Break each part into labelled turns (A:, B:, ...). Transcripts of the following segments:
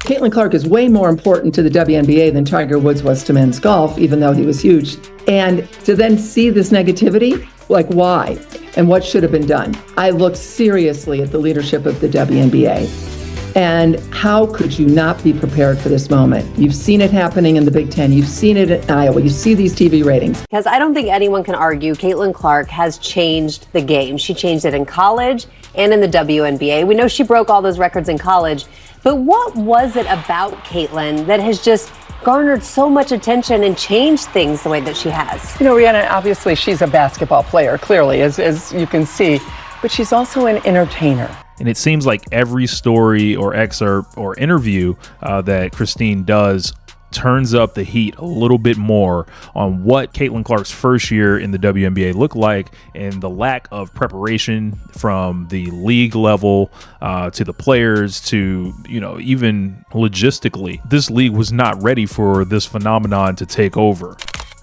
A: Caitlin Clark is way more important to the WNBA than Tiger Woods was to men's golf, even though he was huge. And to then see this negativity, like why? And what should have been done? I looked seriously at the leadership of the WNBA. And how could you not be prepared for this moment? You've seen it happening in the Big Ten. You've seen it in Iowa. You see these TV ratings.
B: Because I don't think anyone can argue Caitlin Clark has changed the game. She changed it in college and in the WNBA. We know she broke all those records in college. But what was it about Caitlin that has just garnered so much attention and changed things the way that she has?
C: You know, Rihanna, obviously she's a basketball player, clearly, as you can see, but she's also an entertainer.
D: And it seems like every story or excerpt or interview that Christine does turns up the heat a little bit more on what Caitlin Clark's first year in the WNBA looked like and the lack of preparation from the league level to the players to, you know, even logistically. This league was not ready for this phenomenon to take over.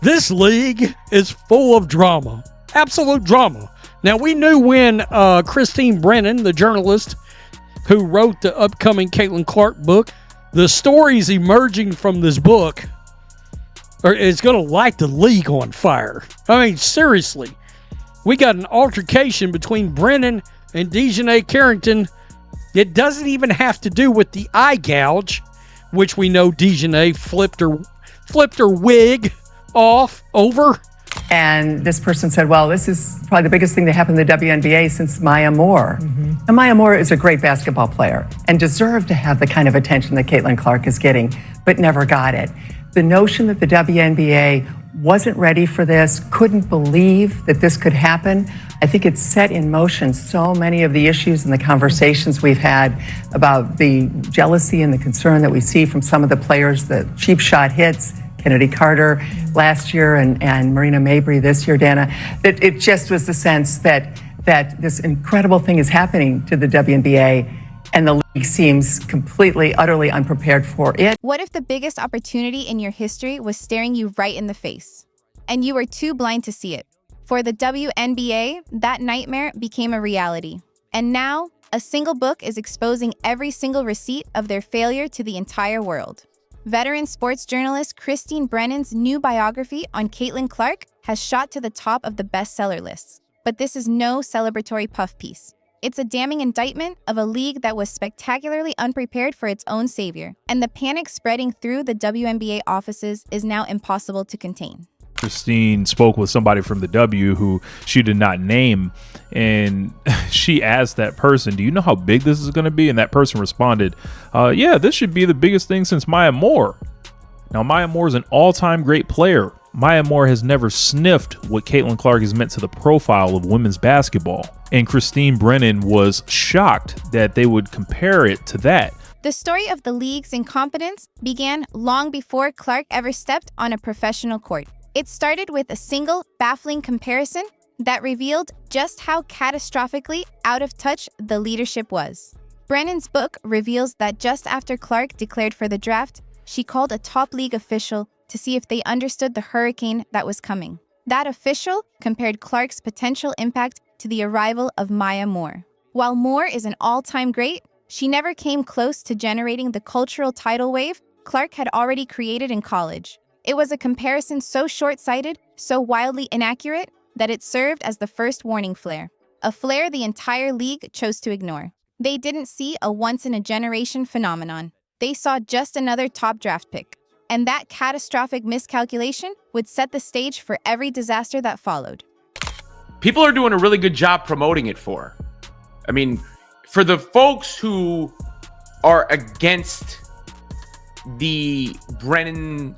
E: This league is full of drama, absolute drama. Now, we knew when Christine Brennan, the journalist who wrote the upcoming Caitlin Clark book, the stories emerging from this book is going to light the league on fire. I mean, seriously. We got an altercation between Brennan and Dejanay Carrington. It doesn't even have to do with the eye gouge, which we know Dejanay flipped her wig off over.
C: And this person said, well, this is probably the biggest thing that happened in the WNBA since Maya Moore. And Maya Moore is a great basketball player and deserved to have the kind of attention that Caitlin Clark is getting, but never got it. The notion that the WNBA wasn't ready for this, couldn't believe that this could happen, I think it set in motion so many of the issues and the conversations we've had about the jealousy and the concern that we see from some of the players, the cheap shot hits, Kennedy Carter last year and Marina Mabry this year, Dana, that it just was the sense that this incredible thing is happening to the WNBA and the league seems completely, utterly unprepared for it.
F: What if the biggest opportunity in your history was staring you right in the face and you were too blind to see it? For the WNBA, that nightmare became a reality. And now, a single book is exposing every single receipt of their failure to the entire world. Veteran sports journalist Christine Brennan's new biography on Caitlin Clark has shot to the top of the bestseller lists. But this is no celebratory puff piece. It's a damning indictment of a league that was spectacularly unprepared for its own savior, and the panic spreading through the WNBA offices is now impossible to contain.
D: Christine spoke with somebody from the W who she did not name, and she asked that person, do you know how big this is going to be? And that person responded, yeah, this should be the biggest thing since Maya Moore. Now, Maya Moore is an all-time great player. Maya Moore has never sniffed what Caitlin Clark has meant to the profile of women's basketball. And Christine Brennan was shocked that they would compare it to that.
F: The story of the league's incompetence began long before Clark ever stepped on a professional court. It started with a single, baffling comparison that revealed just how catastrophically out of touch the leadership was. Brennan's book reveals that just after Clark declared for the draft, she called a top league official to see if they understood the hurricane that was coming. That official compared Clark's potential impact to the arrival of Maya Moore. While Moore is an all-time great, she never came close to generating the cultural tidal wave Clark had already created in college. It was a comparison so short-sighted, so wildly inaccurate, that it served as the first warning flare. A flare the entire league chose to ignore. They didn't see a once-in-a-generation phenomenon. They saw just another top draft pick. And that catastrophic miscalculation would set the stage for every disaster that followed.
G: People are doing a really good job promoting it for. I mean, for the folks who are against the Brennan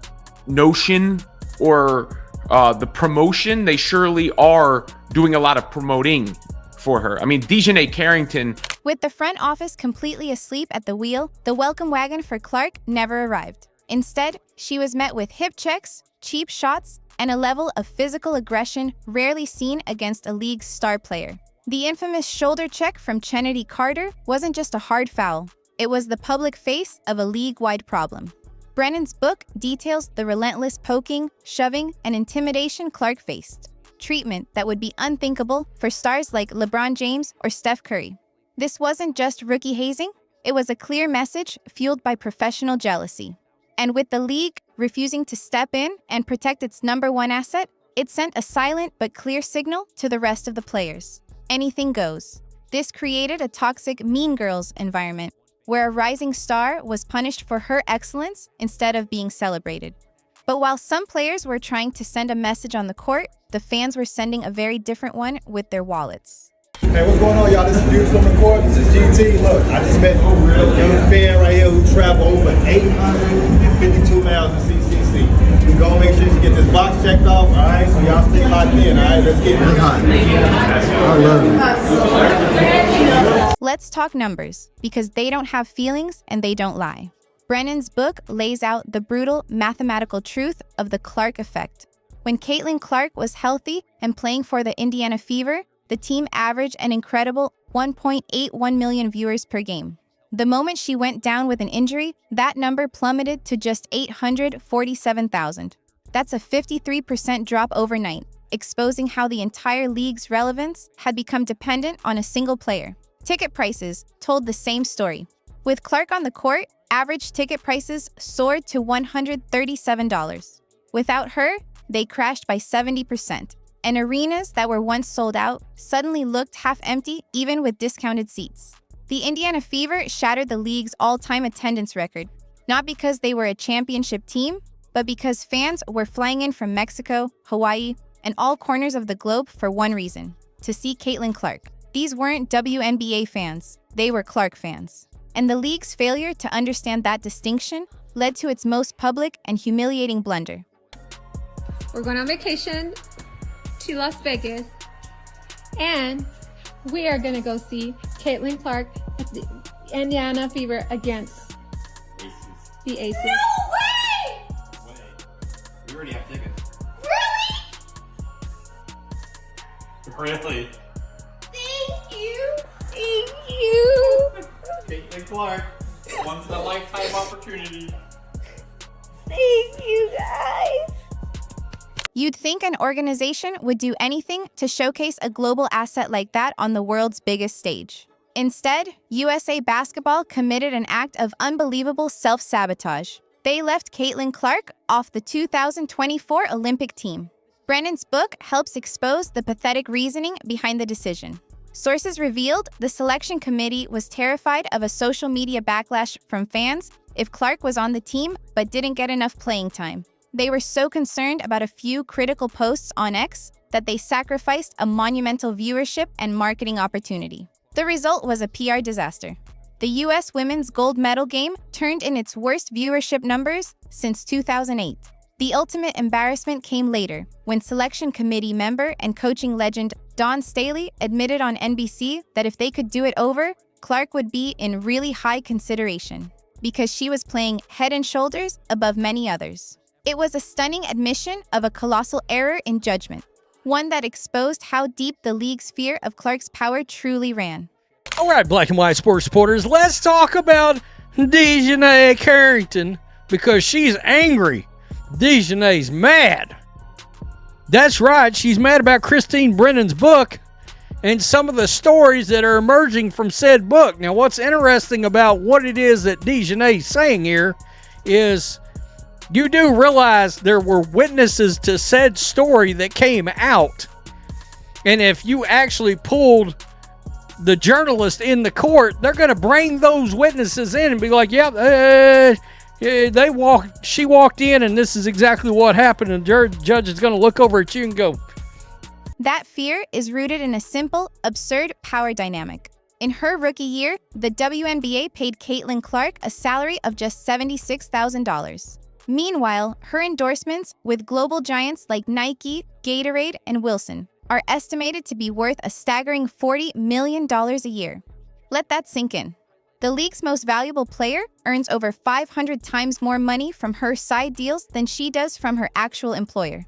G: notion or the promotion, they surely are doing a lot of promoting for her. I mean, Dejanay Carrington.
F: With the front office completely asleep at the wheel, the welcome wagon for Clark never arrived. Instead, she was met with hip checks, cheap shots, and a level of physical aggression rarely seen against a league's star player. The infamous shoulder check from Kennedy Carter wasn't just a hard foul. It was the public face of a league-wide problem. Brennan's book details the relentless poking, shoving, and intimidation Clark faced. Treatment that would be unthinkable for stars like LeBron James or Steph Curry. This wasn't just rookie hazing, It was a clear message fueled by professional jealousy. And with the league refusing to step in and protect its number one asset, it sent a silent but clear signal to the rest of the players. Anything goes. This created a toxic Mean Girls environment, where a rising star was punished for her excellence instead of being celebrated. But while some players were trying to send a message on the court, the fans were sending a very different one with their wallets.
H: Hey, what's going on, y'all? This is Deuce on the court. This is GT. Look, I just met a young fan right here who traveled over 852 miles to CCC. We gonna make sure you get this box checked off, all right? So y'all stay locked in, all right? Let's get it. I love you.
F: Let's talk numbers, because they don't have feelings and they don't lie. Brennan's book lays out the brutal mathematical truth of the Clark effect. When Caitlin Clark was healthy and playing for the Indiana Fever, the team averaged an incredible 1.81 million viewers per game. The moment she went down with an injury, that number plummeted to just 847,000. That's a 53% drop overnight, exposing how the entire league's relevance had become dependent on a single player. Ticket prices told the same story. With Clark on the court, average ticket prices soared to $137. Without her, they crashed by 70%. And arenas that were once sold out suddenly looked half empty even with discounted seats. The Indiana Fever shattered the league's all-time attendance record, not because they were a championship team, but because fans were flying in from Mexico, Hawaii, and all corners of the globe for one reason: to see Caitlin Clark. These weren't WNBA fans, they were Clark fans. And the league's failure to understand that distinction led to its most public and humiliating blunder.
I: We're going on vacation to Las Vegas, and we are going to go see Caitlin Clark at the Indiana Fever against the Aces.
J: No way! We already have tickets. Really? Really?
I: Thank you. Thank you.
J: Caitlin Clark, once in a lifetime opportunity.
I: Thank you, guys.
F: You'd think an organization would do anything to showcase a global asset like that on the world's biggest stage. Instead, USA Basketball committed an act of unbelievable self-sabotage. They left Caitlin Clark off the 2024 Olympic team. Brennan's book helps expose the pathetic reasoning behind the decision. Sources revealed the selection committee was terrified of a social media backlash from fans if Clark was on the team but didn't get enough playing time. They were so concerned about a few critical posts on X that they sacrificed a monumental viewership and marketing opportunity. The result was a PR disaster. The U.S. women's gold medal game turned in its worst viewership numbers since 2008. The ultimate embarrassment came later, when selection committee member and coaching legend Dawn Staley admitted on NBC that if they could do it over, Clark would be in really high consideration, because she was playing head and shoulders above many others. It was a stunning admission of a colossal error in judgment, one that exposed how deep the league's fear of Clark's power truly ran.
E: All right, Black and White sports supporters, let's talk about Dejanay Carrington, because she's angry. Dejanay's mad. That's right, she's mad about Christine Brennan's book and some of the stories that are emerging from said book. Now, what's interesting about what it is that Dejanay's saying here is you do realize there were witnesses to said story that came out. And if you actually pulled the journalist in the court, they're going to bring those witnesses in and be like, she walked in and this is exactly what happened. And the judge is going to look over at you and go.
F: That fear is rooted in a simple, absurd power dynamic. In her rookie year, the WNBA paid Caitlin Clark a salary of just $76,000. Meanwhile, her endorsements with global giants like Nike, Gatorade, and Wilson are estimated to be worth a staggering $40 million a year. Let that sink in. The league's most valuable player earns over 500 times more money from her side deals than she does from her actual employer.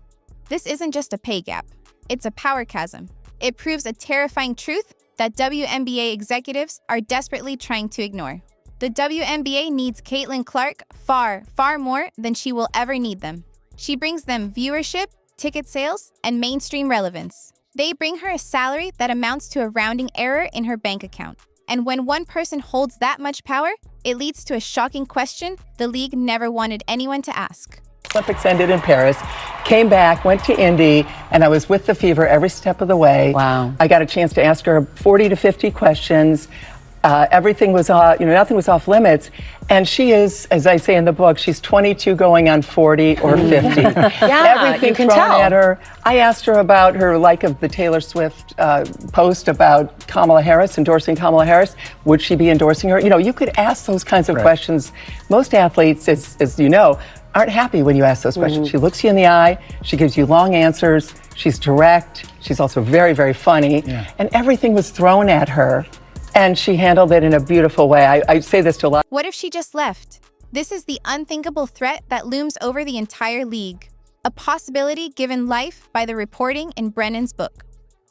F: This isn't just a pay gap. It's a power chasm. It proves a terrifying truth that WNBA executives are desperately trying to ignore. The WNBA needs Caitlin Clark far, far more than she will ever need them. She brings them viewership, ticket sales, and mainstream relevance. They bring her a salary that amounts to a rounding error in her bank account. And when one person holds that much power, it leads to a shocking question the league never wanted anyone to ask.
C: Olympics ended in Paris, came back, went to Indy, and I was with the Fever every step of the way.
B: Wow.
C: I got a chance to ask her 40 to 50 questions. Everything was, nothing was off limits. And she is, as I say in the book, she's 22 going on 40 or 50. Everything
B: you can
C: thrown
B: tell.
C: at her. I asked her about her like of the Taylor Swift post about Kamala Harris, endorsing Kamala Harris. Would she be endorsing her? You could ask those kinds of questions. Most athletes, as you know, aren't happy when you ask those questions. She looks you in the eye. She gives you long answers. She's direct. She's also very, very funny. And everything was thrown at her. And she handled it in a beautiful way. I say this to a lot.
F: What if she just left? This is the unthinkable threat that looms over the entire league. A possibility given life by the reporting in Brennan's book.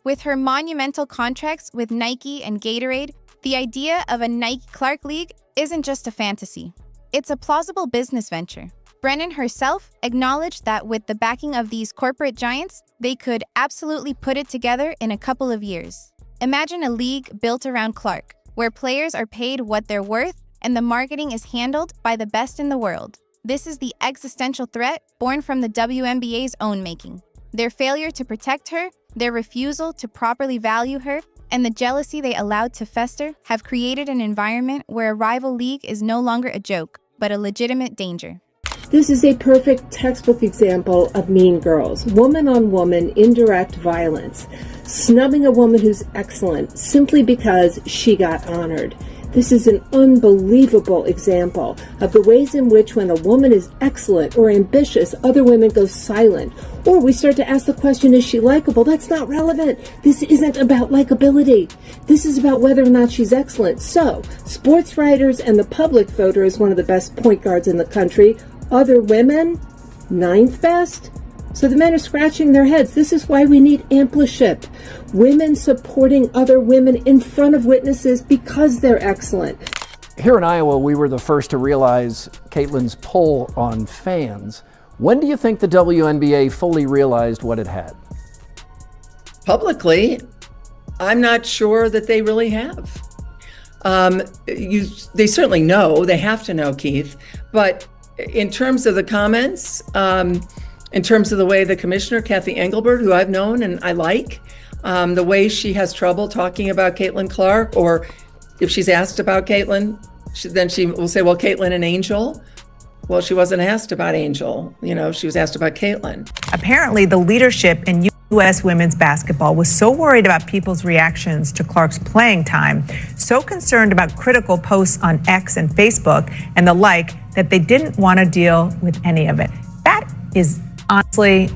F: With her monumental contracts with Nike and Gatorade, the idea of a Nike-Clark League isn't just a fantasy. It's a plausible business venture. Brennan herself acknowledged that with the backing of these corporate giants, they could absolutely put it together in a couple of years. Imagine a league built around Clark, where players are paid what they're worth and the marketing is handled by the best in the world. This is the existential threat born from the WNBA's own making. Their failure to protect her, their refusal to properly value her, and the jealousy they allowed to fester have created an environment where a rival league is no longer a joke, but a legitimate danger.
K: This is a perfect textbook example of Mean Girls. Woman-on-woman indirect violence. Snubbing a woman who's excellent simply because she got honored. This is an unbelievable example of the ways in which when a woman is excellent or ambitious, other women go silent. Or we start to ask the question, is she likable? That's not relevant. This isn't about likability. This is about whether or not she's excellent. So, sports writers and the public vote her as one of the best point guards in the country. Other women, 9th best. So the men are scratching their heads. This is why we need ampleship. Women supporting other women in front of witnesses because they're excellent.
L: Here in Iowa, we were the first to realize Caitlin's pull on fans. When do you think the WNBA fully realized what it had?
A: Publicly, I'm not sure that they really have. They certainly know, they have to know, Keith, but in terms of the comments, in terms of the way the commissioner, Kathy Engelbert, who I've known and I like, the way she has trouble talking about Caitlin Clark, or if she's asked about Caitlin, then she will say, well, Caitlin and Angel. Well, she wasn't asked about Angel. She was asked about Caitlin.
M: Apparently, the leadership in U.S. women's basketball was so worried about people's reactions to Clark's playing time, so concerned about critical posts on X and Facebook and the like, that they didn't want to deal with any of it. That is honestly,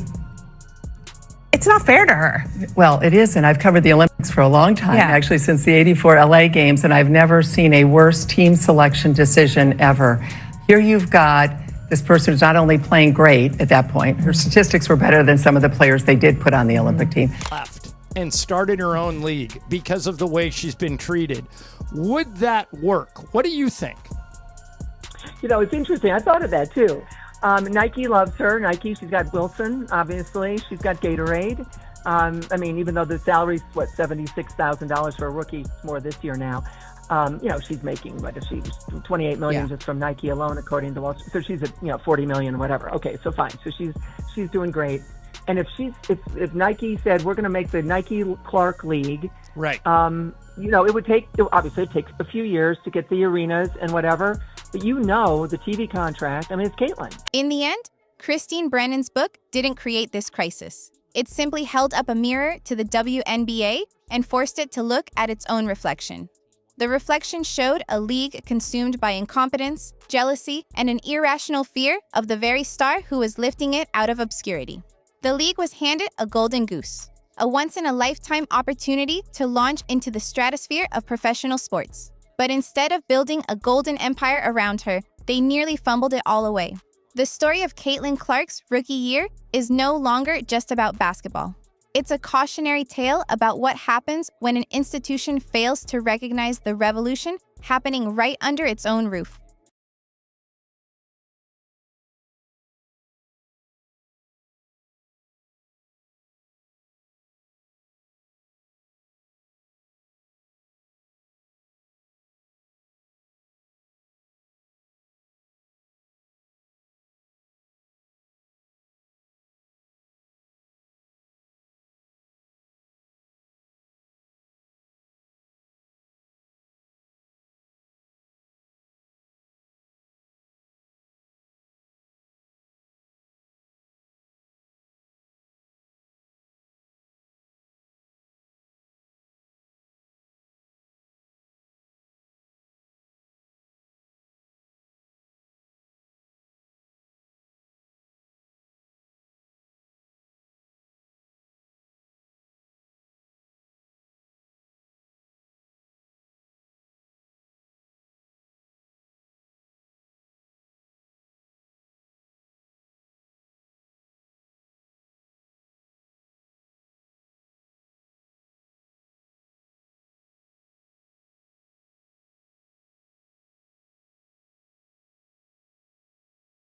M: it's not fair to her.
C: Well, it is, and I've covered the Olympics for a long time, actually since the '84 LA Games, and I've never seen a worse team selection decision ever. Here you've got this person who's not only playing great at that point, her statistics were better than some of the players they did put on the Olympic team.
N: Left and started her own league because of the way she's been treated. Would that work? What do you think?
O: It's interesting. I thought of that too. Nike loves her. Nike, she's got Wilson, obviously. She's got Gatorade. Even though the salary's, $76,000 for a rookie, it's more this year now. She's making, $28 million just from Nike alone, according to Wall Street. So she's at, $40 million, whatever. Okay, so fine. So she's doing great. And if Nike said, we're going to make the Nike Clark League,
N: right?
O: It would take, obviously it takes a few years to get the arenas and whatever, but the TV contract, it's Caitlin.
F: In the end, Christine Brennan's book didn't create this crisis. It simply held up a mirror to the WNBA and forced it to look at its own reflection. The reflection showed a league consumed by incompetence, jealousy, and an irrational fear of the very star who was lifting it out of obscurity. The league was handed a golden goose, a once-in-a-lifetime opportunity to launch into the stratosphere of professional sports. But instead of building a golden empire around her, they nearly fumbled it all away. The story of Caitlin Clark's rookie year is no longer just about basketball. It's a cautionary tale about what happens when an institution fails to recognize the revolution happening right under its own roof.